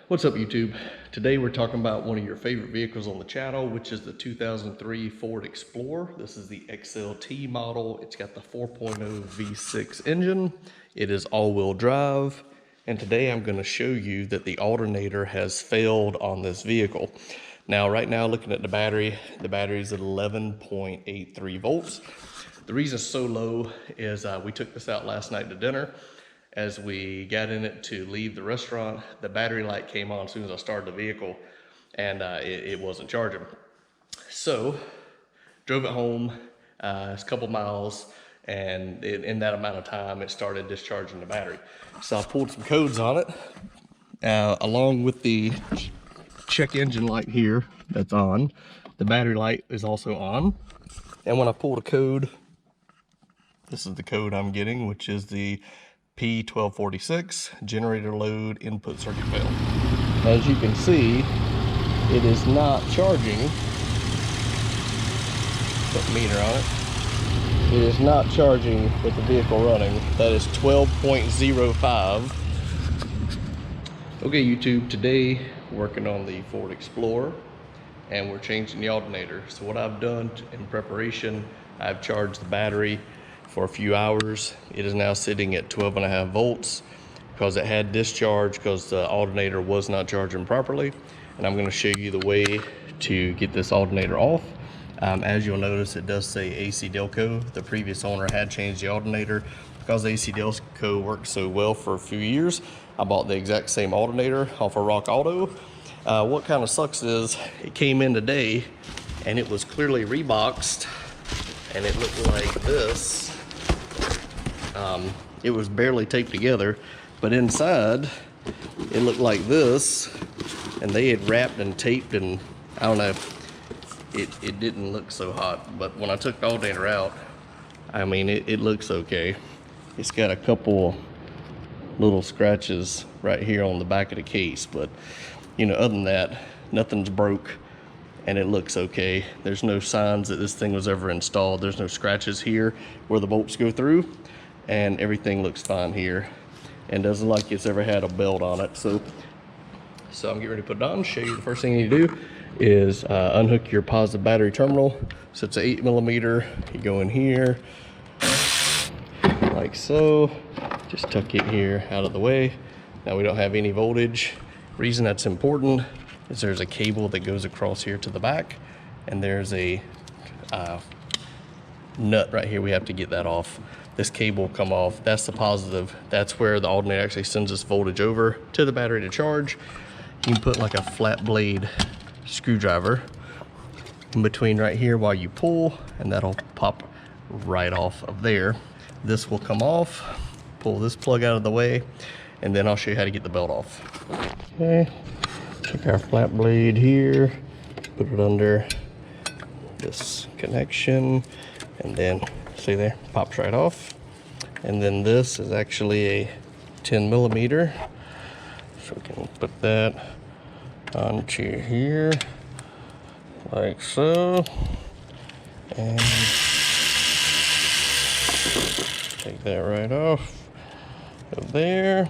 What's up, YouTube? Today we're talking about one of your favorite vehicles on the channel, which is the 2003 Ford Explorer. This is the XLT model. It's got the 4.0 V6 engine. It is all-wheel drive. And today I'm going to show you that the alternator has failed on this vehicle. Now, right now, looking at the battery is at 11.83 volts. The reason it's so low is we took this out last night to dinner. As we got in it to leave the restaurant, the battery light came on as soon as I started the vehicle, and it wasn't charging. So, drove it home, it's a couple miles, and in that amount of time, it started discharging the battery. So I pulled some codes on it, along with the check engine light here that's on. The battery light is also on. And when I pulled a code, this is the code I'm getting, which is the P1246 generator load input circuit fail. As you can see, it is not charging. Put a meter on it. It is not charging with the vehicle running. That is 12.05. Okay, YouTube, today working on the Ford Explorer, and we're changing the alternator. So what I've done in preparation, I've charged the battery for a few hours. It is now sitting at 12.5 volts because it had discharge because the alternator was not charging properly. And I'm going to show you the way to get this alternator off. As you'll notice, it does say AC Delco. The previous owner had changed the alternator. Because AC Delco worked so well for a few years, I bought the exact same alternator off of Rock Auto. What kind of sucks is it came in today and it was clearly reboxed, and it looked like this. It was barely taped together, but inside it looked like this, and they had wrapped and taped, and I don't know, it didn't look so hot. But when I took the alternator out, I mean, it looks okay. It's got a couple little scratches right here on the back of the case, but you know, other than that, nothing's broke and it looks okay. There's no signs that this thing was ever installed. There's no scratches here where the bolts go through, and everything looks fine here and doesn't look like it's ever had a belt on it. So I'm getting ready to put it on. Show you the first thing you need to do is unhook your positive battery terminal. So it's an 8mm. You go in here like so. Just tuck it here out of the way. Now we don't have any voltage. Reason that's important is there's a cable that goes across here to the back, and there's a nut right here. We have to get that off. This cable will come off. That's the positive. That's where the alternator actually sends this voltage over to the battery to charge. You can put like a flat blade screwdriver in between right here while you pull, and that'll pop right off of there. This will come off. Pull this plug out of the way, and then I'll show you how to get the belt off. Okay, take our flat blade here, put it under this connection, and then see there, pops right off. And then this is actually a 10mm, so we can put that onto here like so, and take that right off of there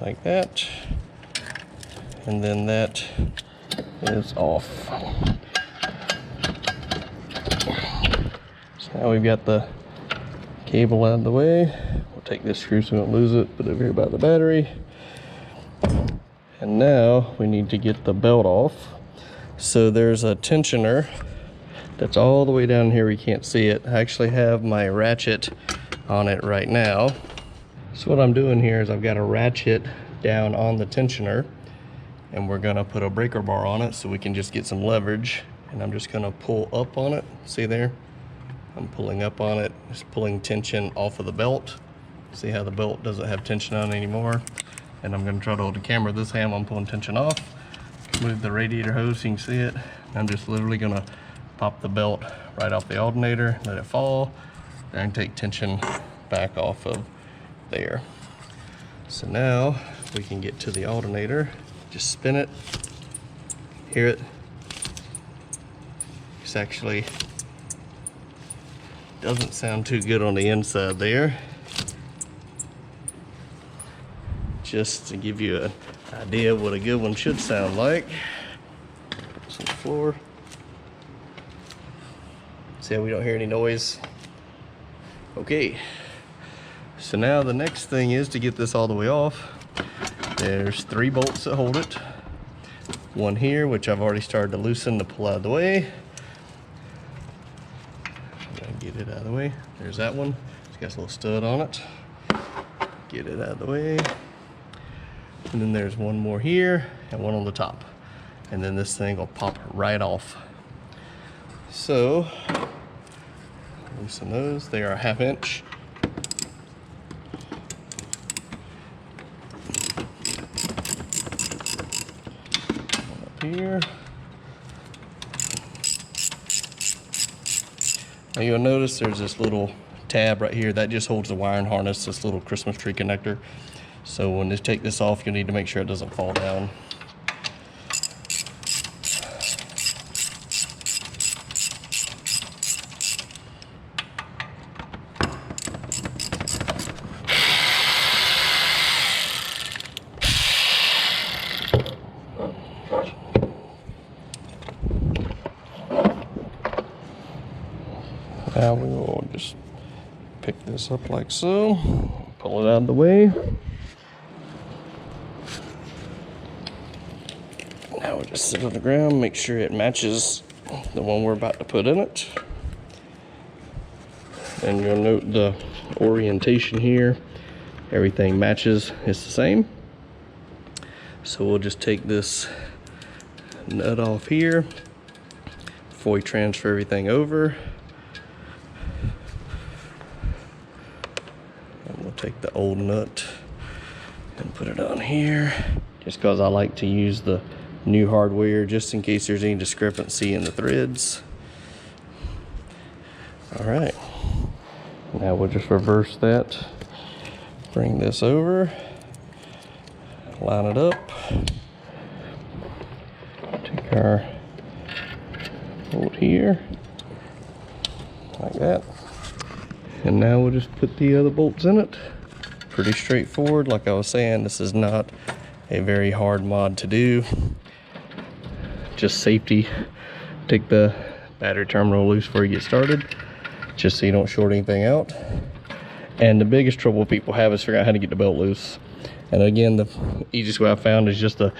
like that, and then that is off. So now we've got the cable out of the way. We'll take this screw so we don't lose it, put it over here by the battery. And now we need to get the belt off. So there's a tensioner that's all the way down here. We can't see it. I actually have my ratchet on it right now. So what I'm doing here is I've got a ratchet down on the tensioner, and we're gonna put a breaker bar on it so we can just get some leverage. And I'm just gonna pull up on it. See there? I'm pulling up on it, just pulling tension off of the belt. See how the belt doesn't have tension on anymore? And I'm gonna try to hold the camera with this hand while I'm pulling tension off. Move the radiator hose so you can see it. I'm just literally gonna pop the belt right off the alternator, let it fall, and take tension back off of there. So now we can get to the alternator. Just spin it, hear it. It's actually doesn't sound too good on the inside there. just to give you an idea of what a good one should sound like. Put this on the floor. See how we don't hear any noise? Okay. So now the next thing is to get this all the way off. There's 3 bolts that hold it. One here, which I've already started to loosen to pull out of the way. Get it out of the way. There's that one. It's got a little stud on it. Get it out of the way. And then there's one more here and one on the top. And then this thing will pop right off. So, loosen those. They are a 1/2 inch. One up here. Now you'll notice there's this little tab right here that just holds the wiring harness, this little Christmas tree connector. So when you take this off, you need to make sure it doesn't fall down. Now we will just pick this up like so, pull it out of the way. Now we'll just sit on the ground, make sure it matches the one we're about to put in it. And you'll note the orientation here, everything matches, it's the same. So we'll just take this nut off here before we transfer everything over. Take the old nut and put it on here, just because I like to use the new hardware just in case there's any discrepancy in the threads. All right, now we'll just reverse that, bring this over, line it up, take our bolt here like that. And now we'll just put the other bolts in it. Pretty straightforward. Like I was saying, this is not a very hard mod to do. Just safety. Take the battery terminal loose before you get started, just so you don't short anything out. And the biggest trouble people have is figuring out how to get the belt loose. And again, the easiest way I found is just a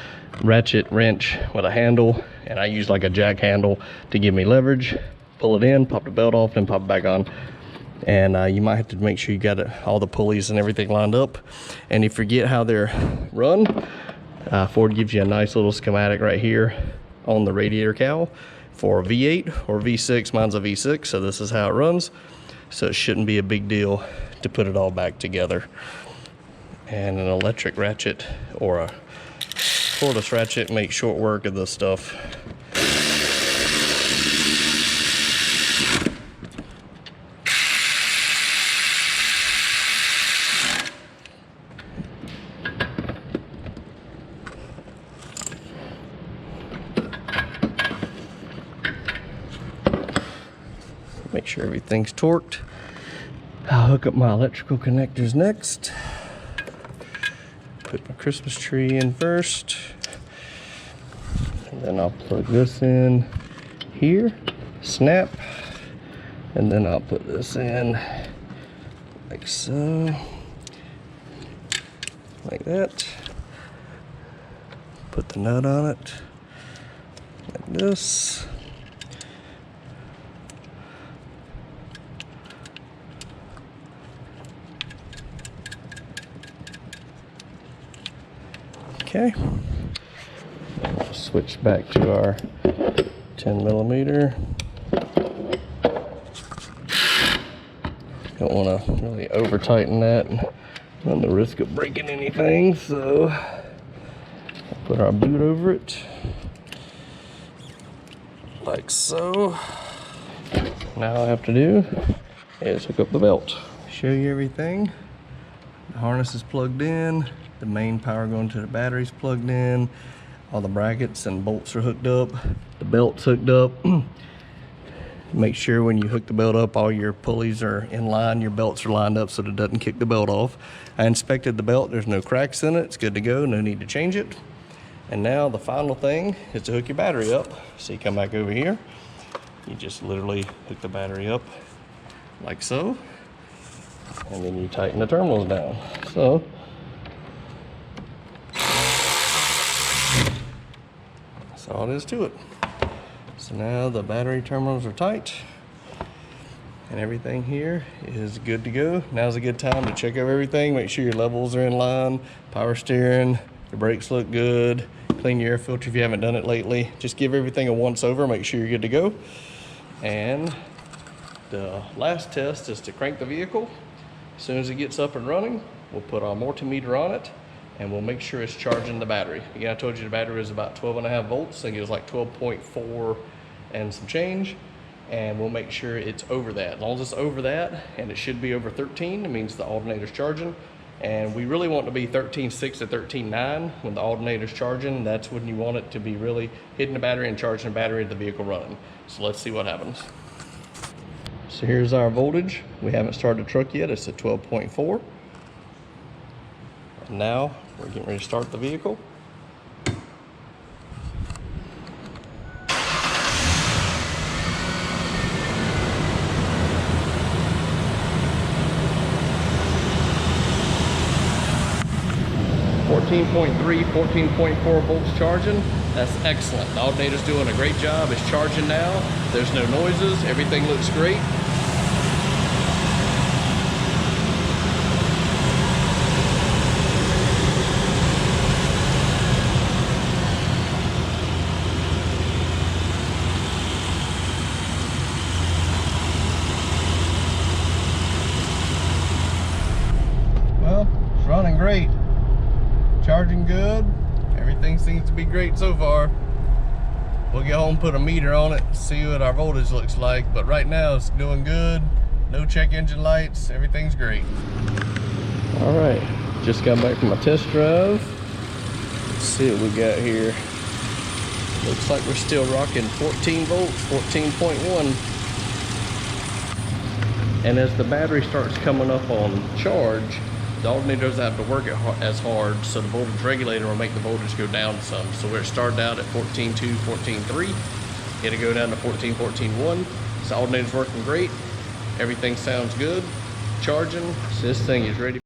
ratchet wrench with a handle. And I use like a jack handle to give me leverage. Pull it in, pop the belt off, then pop it back on. And you might have to make sure you got all the pulleys and everything lined up. And if you forget how they're run, Ford gives you a nice little schematic right here on the radiator cowl for a V8 or V6. Mine's a V6, so this is how it runs. So it shouldn't be a big deal to put it all back together. And an electric ratchet or a cordless ratchet makes short work of this stuff. Make sure everything's torqued. I'll hook up my electrical connectors next. Put my Christmas tree in first. And then I'll plug this in here, snap. And then I'll put this in like so. Like that. Put the nut on it, like this. Okay, we'll switch back to our 10mm. Don't want to really over tighten that and run the risk of breaking anything, so I'll put our boot over it like so. Now all I have to do is hook up the belt. Show you everything. The harness is plugged in. The main power going to the battery's plugged in. All the brackets and bolts are hooked up. The belt's hooked up. Make sure when you hook the belt up, all your pulleys are in line, your belts are lined up so that it doesn't kick the belt off. I inspected the belt, there's no cracks in it, it's good to go, no need to change it. And now the final thing is to hook your battery up. So you come back over here, you just literally hook the battery up like so, and then you tighten the terminals down. So that's all it is to it. So now the battery terminals are tight and everything here is good to go. Now's a good time to check over everything, make sure your levels are in line, power steering, the brakes look good, clean your air filter if you haven't done it lately. Just give everything a once over, make sure you're good to go. And the last test is to crank the vehicle. As soon as it gets up and running, we'll put our multimeter on it and we'll make sure it's charging the battery. Again, I told you the battery was about 12.5 volts. I think it was like 12.4 and some change. And we'll make sure it's over that. As long as it's over that, and it should be over 13, it means the alternator's charging. And we really want to be 13.6 to 13.9 when the alternator's charging. That's when you want it to be really hitting the battery and charging the battery of the vehicle running. So let's see what happens. So here's our voltage. We haven't started the truck yet, it's at 12.4. And now we're getting ready to start the vehicle. .3, 14.4 volts charging. That's excellent. The alternator's doing a great job. It's charging now. There's no noises. Everything looks great. Well, it's running great. Charging good. Everything seems to be great so far. We'll get home, put a meter on it, see what our voltage looks like. But right now it's doing good. No check engine lights. Everything's great. All right, just got back from my test drive. Let's see what we got here. Looks like we're still rocking 14 volts, 14.1. And as the battery starts coming up on charge, the alternator doesn't have to work as hard, so the voltage regulator will make the voltage go down some. So where it started out at 14.2, 14.3, it'll go down to 14, 14.1. So the alternator's working great. Everything sounds good. Charging. So this thing is ready.